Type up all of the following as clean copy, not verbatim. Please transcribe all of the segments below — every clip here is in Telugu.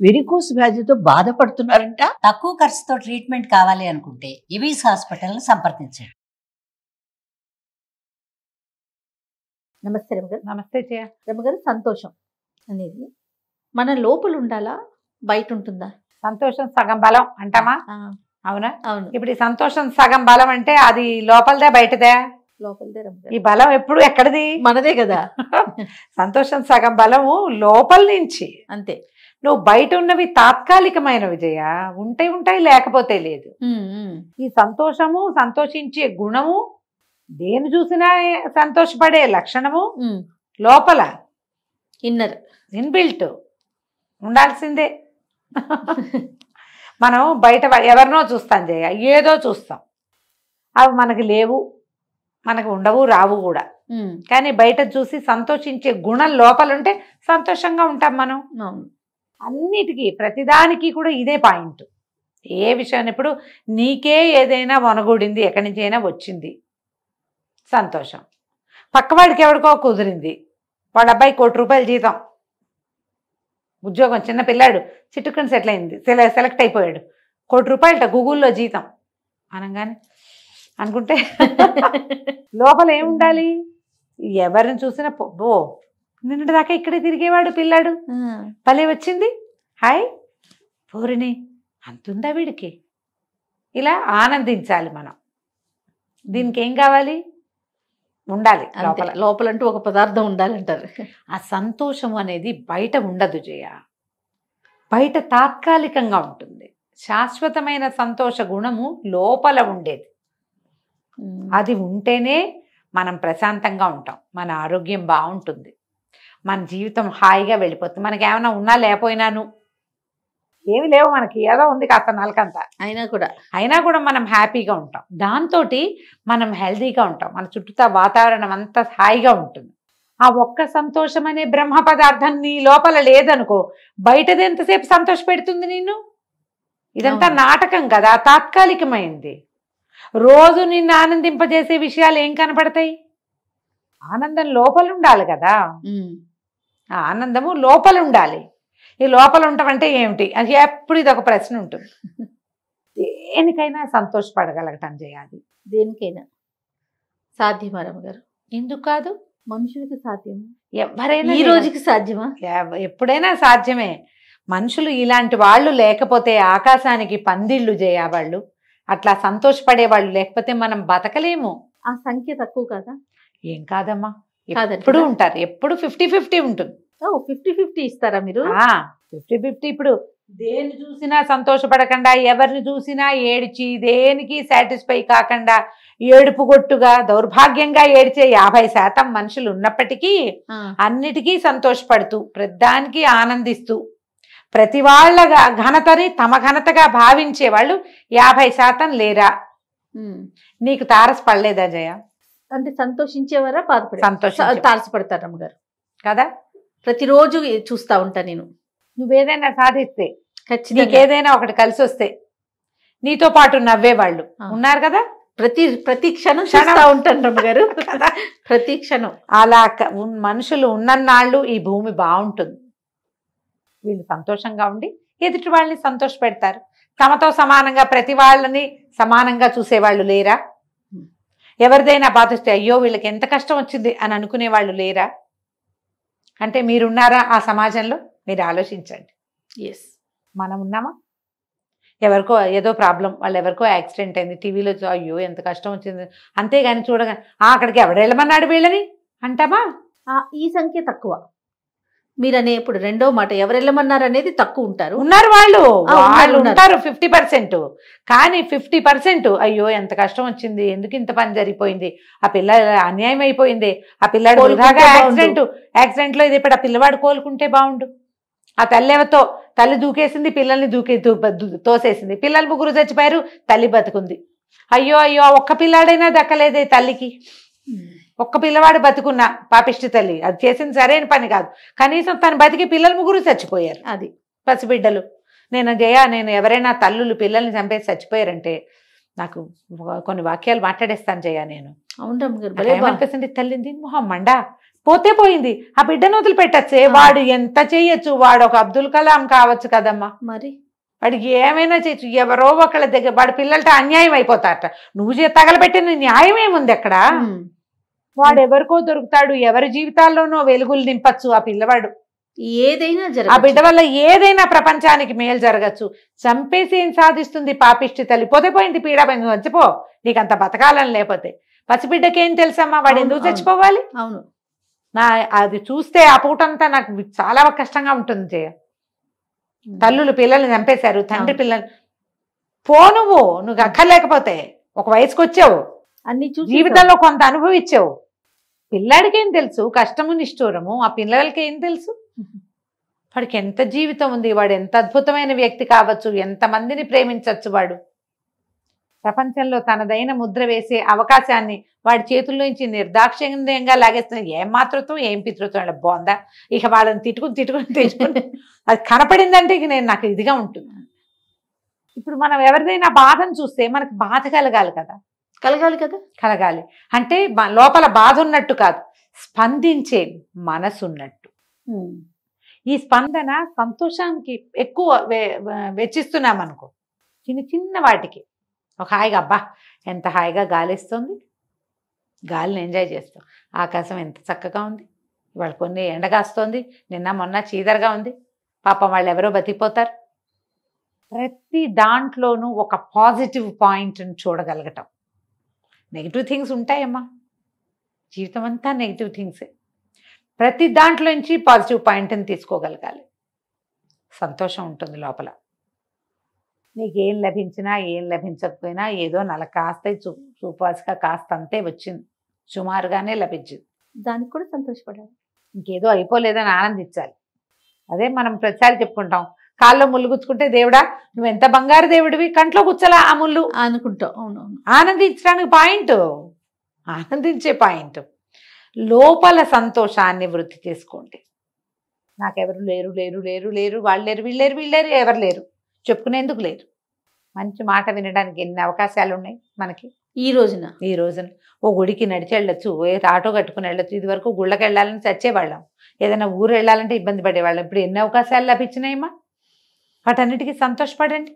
వెరికోస్ వ్యాధితో బాధపడుతున్నారంట. తక్కువ ఖర్చుతో ట్రీట్మెంట్ కావాలి అనుకుంటే ఇవీస్ హాస్పిటల్ని సంప్రదించండి. నమస్తే రమగారు. నమస్తే జయ. రమగారు, సంతోషం అనేది మన లోపల ఉండాలా, బయట ఉంటుందా? సంతోషం సగం బలం అంటామా? అవునా? అవును, ఇప్పుడు ఈ సంతోషం సగం బలం అంటే అది లోపలదే బయటదే? లోపలదే రమగారు. ఈ బలం ఎప్పుడు ఎక్కడిది? మనదే కదా. సంతోషం సగం బలము లోపల నుంచి. అంతే. నువ్వు బయట ఉన్నవి తాత్కాలికమైనవి జయ, ఉంటాయి లేకపోతే లేదు. ఈ సంతోషము, సంతోషించే గుణము, దేని చూసినా సంతోషపడే లక్షణము లోపల ఇన్నర్ ఇన్బిల్ట్ ఉండాల్సిందే. మనం బయట ఎవరినో చూస్తాం జయ, ఏదో చూస్తాం, అవి మనకి లేవు, మనకు ఉండవు, రావు కూడా. కానీ బయట చూసి సంతోషించే గుణం లోపలుంటే సంతోషంగా ఉంటాం మనం. అన్నిటికీ ప్రతిదానికి కూడా ఇదే పాయింట్. ఏ విషయాన్ని ఇప్పుడు నీకే ఏదైనా వనగూడింది, ఎక్కడి నుంచి అయినా వచ్చింది, సంతోషం. పక్కవాడికి ఎవరికో కుదిరింది, వాళ్ళ అబ్బాయి ₹1,00,00,000 జీతం, ఉద్యోగం, చిన్న పిల్లాడు చిట్టుకుని సెటిల్ అయింది, సెలెక్ట్ అయిపోయాడు, ₹1,00,00,000 గూగుల్లో జీతం అనగానే అనుకుంటే లోపల ఏముండాలి? ఎవరిని చూసినా ఓ నిన్నటి దాకా ఇక్కడే తిరిగేవాడు పిల్లాడు, భలే వచ్చింది, హాయ్ పోరిని అంతుందా వీడికి, ఇలా ఆనందించాలి మనం. దీనికి ఏం కావాలి? ఉండాలి లోపల. లోపలంటూ ఒక పదార్థం ఉండాలంటారు. ఆ సంతోషం అనేది బయట ఉండదు జయ, బయట తాత్కాలికంగా ఉంటుంది. శాశ్వతమైన సంతోష గుణము లోపల ఉండేది. అది ఉంటేనే మనం ప్రశాంతంగా ఉంటాం, మన ఆరోగ్యం బాగుంటుంది, మన జీవితం హాయిగా వెళ్ళిపోతుంది. మనకి ఏమైనా ఉన్నా లేకపోయినాను, ఏమి లేవు మనకి, ఏదో ఉంది కాస్త నలకంతా, అయినా కూడా మనం హ్యాపీగా ఉంటాం. దాంతో మనం హెల్తీగా ఉంటాం, మన చుట్టూ వాతావరణం అంతా హాయిగా ఉంటుంది. ఆ ఒక్క సంతోషం అనే బ్రహ్మ పదార్థం నీ లోపల లేదనుకో, బయటది ఎంతసేపు సంతోష పెడుతుంది నిన్ను? ఇదంతా నాటకం కదా, తాత్కాలికమైంది. రోజు నిన్ను ఆనందింపజేసే విషయాలు ఏం కనపడతాయి? ఆనందం లోపల ఉండాలి కదా, ఆ ఆనందము లోపల ఉండాలి. ఈ లోపల ఉండటం ఏమిటి అది ఎప్పుడు ఇది ఒక ప్రశ్న ఉంటుంది. దేనికైనా సంతోషపడగలగటం చేయాలి. దేనికైనా సాధ్యమా రమగారు? ఎందుకు కాదు? మనుషులకి సాధ్యమా? ఎవరైనా ఈ రోజుకి సాధ్యమా? ఎప్పుడైనా సాధ్యమే. మనుషులు ఇలాంటి వాళ్ళు లేకపోతే ఆకాశానికి పందిళ్ళు చేయవాళ్ళు, అట్లా సంతోషపడే వాళ్ళు లేకపోతే మనం బతకలేము. ఆ సంఖ్య తక్కువ కాదా? ఏం కాదమ్మా, ఎప్పుడు ఉంటారు, ఎప్పుడు 50-50 ఉంటుంది. 50-50 ఇస్తారా మీరు? 50-50. ఇప్పుడు దేన్ని చూసినా సంతోషపడకుండా, ఎవరిని చూసినా ఏడిచి, దేనికి సాటిస్ఫై కాకుండా ఏడుపు గొట్టుగా దౌర్భాగ్యంగా ఏడిచే 50% మనుషులు ఉన్నప్పటికీ అన్నిటికీ సంతోషపడుతూ, ప్రతిదానికి ఆనందిస్తూ, ప్రతి వాళ్ళ ఘనతని తమ ఘనతగా భావించే వాళ్ళు 50% లేరా? నీకు తారసపడలేదా జయ? అంటే సంతోషించేవారా, తారసపడతారు రమ్మగారు కదా? ప్రతిరోజు చూస్తా ఉంటా నేను. నువ్వేదైనా సాధిస్తే, నీకేదైనా ఒకటి కలిసి వస్తే నీతో పాటు నవ్వేవాళ్ళు ఉన్నారు కదా. ప్రతి క్షణం చూస్తా ఉంటాను రమ్మగారు, ప్రతి క్షణం. అలా మనుషులు ఉన్నన్నాళ్ళు ఈ భూమి బాగుంటుంది. వీళ్ళు సంతోషంగా ఉండి ఎదుటి వాళ్ళని సంతోష పెడతారు. తమతో సమానంగా ప్రతి వాళ్ళని సమానంగా చూసేవాళ్ళు లేరా? ఎవరిదైనా బాధిస్తే అయ్యో వీళ్ళకి ఎంత కష్టం వచ్చింది అని అనుకునే వాళ్ళు లేరా? అంటే మీరున్నారా ఆ సమాజంలో? మీరు ఆలోచించండి. మనం ఉన్నామా? ఎవరికో ఏదో ప్రాబ్లం, వాళ్ళు ఎవరికో యాక్సిడెంట్ అయింది, టీవీలో అయ్యో ఎంత కష్టం వచ్చింది, అంతేగాని చూడగా అక్కడికి ఎవడెళ్ళమన్నాడు వీళ్ళని అంటామా? ఈ సంఖ్య తక్కువ. మీరనే ఇప్పుడు రెండో మాట, ఎవరు వెళ్ళమన్నారు అనేది తక్కువ ఉంటారు. ఉన్నారు వాళ్ళు ఉంటారు 50%. కానీ 50% అయ్యో ఎంత కష్టం వచ్చింది, ఎందుకు ఇంత పని జరిగిపోయింది, ఆ పిల్ల అన్యాయం అయిపోయింది, ఆ పిల్లాడు యాక్సిడెంట్ లో ఇది ఇప్పుడు ఆ పిల్లవాడు కోలుకుంటే బాగుండు. ఆ తల్లి దూకేసింది, పిల్లల్ని తోసేసింది, పిల్లలు 3 చచ్చిపోయారు, తల్లి బతుకుంది. అయ్యో ఒక్క పిల్లాడైనా దక్కలేదే తల్లికి. ఒక్క పిల్లవాడు బతుకున్న పాపిష్టి తల్లి, అది చేసింది సరైన పని కాదు. కనీసం తను బతికి పిల్లలు 3 చచ్చిపోయారు, అది పసిబిడ్డలు. నేను ఎవరైనా తల్లులు పిల్లల్ని చంపేసి చచ్చిపోయారంటే నాకు కొన్ని వాక్యాలు మాట్లాడేస్తాను జయ నేను. అవును అనిపిస్తుంది, తల్లింది మొహం మండా, పోతే పోయింది, ఆ బిడ్డను వదిలిపెట్టచ్చే. వాడు ఎంత చేయొచ్చు, వాడు ఒక అబ్దుల్ కలాం కావచ్చు కదమ్మా, మరి వాడికి ఏమైనా చేయొచ్చు. ఎవరో ఒకళ్ళ దగ్గర వాడి పిల్లలతో అన్యాయం అయిపోతారట. నువ్వు తగలబెట్టిన న్యాయం ఏముంది అక్కడ? వాడు ఎవరికో దొరుకుతాడు, ఎవరి జీవితాల్లోనో వెలుగులు నింపచ్చు ఆ పిల్లవాడు. ఏదైనా ఆ బిడ్డ వల్ల ఏదైనా ప్రపంచానికి మేలు జరగచ్చు. చంపేసి ఏం సాధిస్తుంది పాపిష్టి తల్లి? పోతే పోయింది, పీడ చచ్చిపో, నీకు అంత బతకాలని. లేకపోతే పసిబిడ్డకి ఏం తెలుసమ్మా, వాడు ఎందుకు చచ్చిపోవాలి? అవును, అది చూస్తే ఆ పూటంతా నాకు చాలా కష్టంగా ఉంటుంది జయ. తల్లులు పిల్లల్ని చంపేశారు, తండ్రి పిల్లలు. నువ్వు అక్కర్లేకపోతే ఒక వయసుకు వచ్చావు, అన్ని జీవితంలో కొంత అనుభవించావు. పిల్లాడికి ఏం తెలుసు కష్టము నిష్ఠూరము? ఆ పిల్లలకి ఏం తెలుసు? వాడికి ఎంత జీవితం ఉంది, వాడు ఎంత అద్భుతమైన వ్యక్తి కావచ్చు, ఎంతమందిని ప్రేమించవచ్చు. వాడు ప్రపంచంలో తనదైన ముద్ర వేసే అవకాశాన్ని వాడి చేతుల్లోంచి నిర్దాక్షిణ్యంగా లాగేస్తున్న. ఏం మాతృత్వం, ఏం పితృత్వం బాగుందా? ఇక వాళ్ళని తిట్టుకుని అది కనపడిందంటే ఇక నాకు ఇదిగా ఉంటుంది. ఇప్పుడు మనం ఎవరిదైనా బాధను చూస్తే మనకు బాధ కలగాలి కదా, కలగాలి. అంటే లోపల బాధ ఉన్నట్టు కాదు, స్పందించే మనసు ఉన్నట్టు. ఈ స్పందన సంతోషానికి ఎక్కువ వెచ్చిస్తున్నాం అనుకో, చిన్న చిన్న వాటికి ఒక హాయిగా, అబ్బా ఎంత హాయిగా గాలిస్తుంది, గాలిని ఎంజాయ్ చేస్తాం. ఆకాశం ఎంత చక్కగా ఉంది, ఇవాళ కొన్ని ఎండగాస్తోంది, నిన్న మొన్న చీదరగా ఉంది, పాపం వాళ్ళు ఎవరో బతికిపోతారు. ప్రతి దాంట్లోనూ ఒక పాజిటివ్ పాయింట్ని చూడగలగటం. నెగిటివ్ థింగ్స్ ఉంటాయమ్మా, జీవితం అంతా నెగిటివ్ థింగ్సే. ప్రతి దాంట్లోంచి పాజిటివ్ పాయింట్ని తీసుకోగలగాలి. సంతోషం ఉంటుంది లోపల. నీకేం లభించినా ఏం లభించకపోయినా ఏదో కాస్త చూపాసిగా కాస్త అంతే వచ్చింది, సుమారుగానే లభించింది, దానికి కూడా సంతోషపడాలి. ఇంకేదో అయిపోలేదని ఆనందించాలి. అదే మనం ప్రతిసారి చెప్పుకుంటాం, కాల్లో ముళ్ళు గుచ్చుకుంటే దేవుడా నువ్వు ఎంత బంగారు దేవుడివి, కంట్లో గుచ్చలా ఆ ముళ్ళు అనుకుంటాం. అవునవును, ఆనందించడానికి పాయింట్, ఆనందించే పాయింట్. లోపల సంతోషాన్ని వృద్ధి చేసుకోండి. నాకెవరు లేరు లేరు లేరు లేరు, వాళ్ళు లేరు, వీళ్ళు లేరు, వీళ్ళు లేరు, ఎవరు లేరు, చెప్పుకునేందుకు లేరు. మంచి మాట వినడానికి ఎన్ని అవకాశాలు ఉన్నాయి మనకి ఈ రోజున. ఓ గుడికి నడిచి వెళ్ళొచ్చు, ఆటో కట్టుకుని వెళ్ళొచ్చు. ఇది వరకు గుళ్ళకి వెళ్ళాలని చచ్చేవాళ్ళం, ఏదైనా ఊరు వెళ్ళాలంటే ఇబ్బంది పడేవాళ్ళం. ఇప్పుడు ఎన్ని అవకాశాలు లభించినాయమ్మా, వాటన్నిటికీ సంతోషపడండి.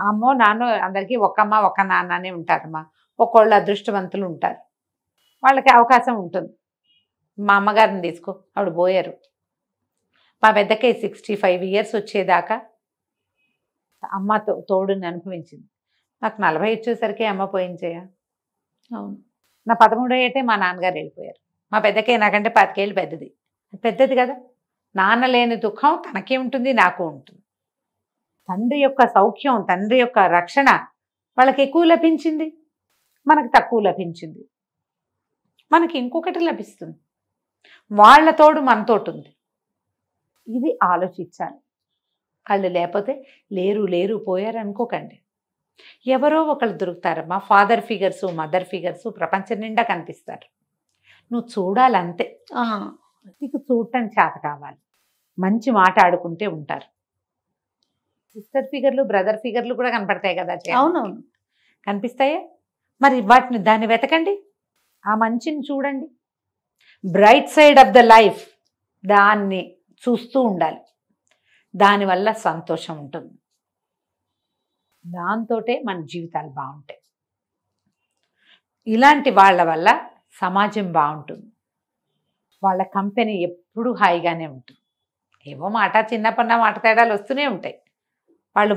అమ్మో నాన్నో అందరికీ ఒక అమ్మ ఒక నాన్ననే ఉంటారమ్మా, ఒక్కోళ్ళు అదృష్టవంతులు ఉంటారు, వాళ్ళకి అవకాశం ఉంటుంది. మా అమ్మగారిని తీసుకో, ఆవిడ పోయారు. మా పెద్దకి 65 years వచ్చేదాకా అమ్మ తోడుని అనుభవించింది. నాకు 40 వచ్చేసరికి అమ్మ పోయించేయ. అవును, నా 13వ ఏటే మా నాన్నగారు వెళ్ళిపోయారు. మా పెద్దకే నాకంటే 25 ఏళ్ళు పెద్దది కదా. నాన్న లేని దుఃఖం తనకే ఉంటుంది, నాకు ఉంటుంది. తండ్రి యొక్క సౌఖ్యం, తండ్రి యొక్క రక్షణ వాళ్ళకి ఎక్కువ లభించింది, మనకు తక్కువ లభించింది. మనకి ఇంకొకటి లభిస్తుంది, వాళ్ళ తోడు మనతోటి ఉంది. ఇది ఆలోచించాలి. వాళ్ళు లేకపోతే లేరు లేరు పోయారు అనుకోకండి. ఎవరో ఒకళ్ళు దొరుకుతారమ్మా, ఫాదర్ ఫిగర్స్, మదర్ ఫిగర్స్ ప్రపంచం నిండా కనిపిస్తారు. నువ్వు చూడాలంతే, నీకు చూడటం చేత కావాలి. మంచి మాట ఆడుకుంటే ఉంటారు. సిస్టర్ ఫిగర్లు, బ్రదర్ ఫిగర్లు కూడా కనపడతాయి కదా. అవునవును, కనిపిస్తాయే. మరి దాన్ని వెతకండి, ఆ మంచిని చూడండి. Bright side of the life, దాన్ని చూస్తూ ఉండాలి. దానివల్ల సంతోషం ఉంటుంది, దాంతోటే మన జీవితాలు బాగుంటాయి. ఇలాంటి వాళ్ళ వల్ల సమాజం బాగుంటుంది, వాళ్ళ కంపెనీ ఎప్పుడూ హాయిగానే ఉంటుంది. ఏవో చిన్నపన్న మాట తేడాలు వస్తూనే ఉంటాయి. వాళ్ళు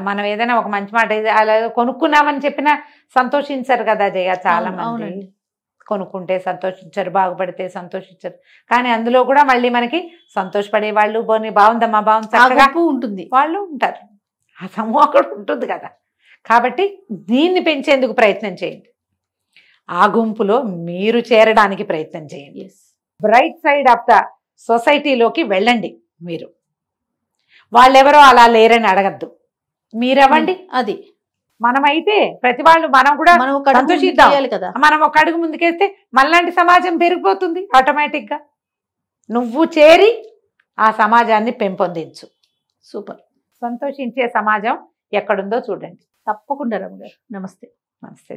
మనం ఏదైనా ఒక మంచి మాట అలా కొనుక్కున్నామని చెప్పినా సంతోషించరు కదా జయ. చాలా మంది కొనుక్కుంటే సంతోషించరు, బాగుపడితే సంతోషించరు. కానీ అందులో కూడా మళ్ళీ మనకి సంతోషపడే వాళ్ళు, బాగుందమ్మా బాగుంది చక్కగా ఉంటుంది వాళ్ళు ఉంటారు. ఆ సమూహం కూడా ఉంటుంది కదా. కాబట్టి దీన్ని పెంచేందుకు ప్రయత్నం చేయండి, ఆ గుంపులో మీరు చేరడానికి ప్రయత్నం చేయండి. బ్రైట్ సైడ్ ఆఫ్ ద సొసైటీలోకి వెళ్ళండి. మీరు వాళ్ళెవరో అలా లేరని అడగద్దు, మీరెవ్వండి. అది మనమైతే ప్రతి వాళ్ళు మనం కూడా సంతోషిద్దాం కదా. మనం ఒక అడుగు ముందుకేస్తే మనలాంటి సమాజం పెరిగిపోతుంది ఆటోమేటిక్గా. నువ్వు చేరి ఆ సమాజాన్ని పెంపొందించు. సూపర్. సంతోషించే సమాజం ఎక్కడుందో చూడండి. తప్పకుండా రమ్య గారు. నమస్తే. నమస్తే.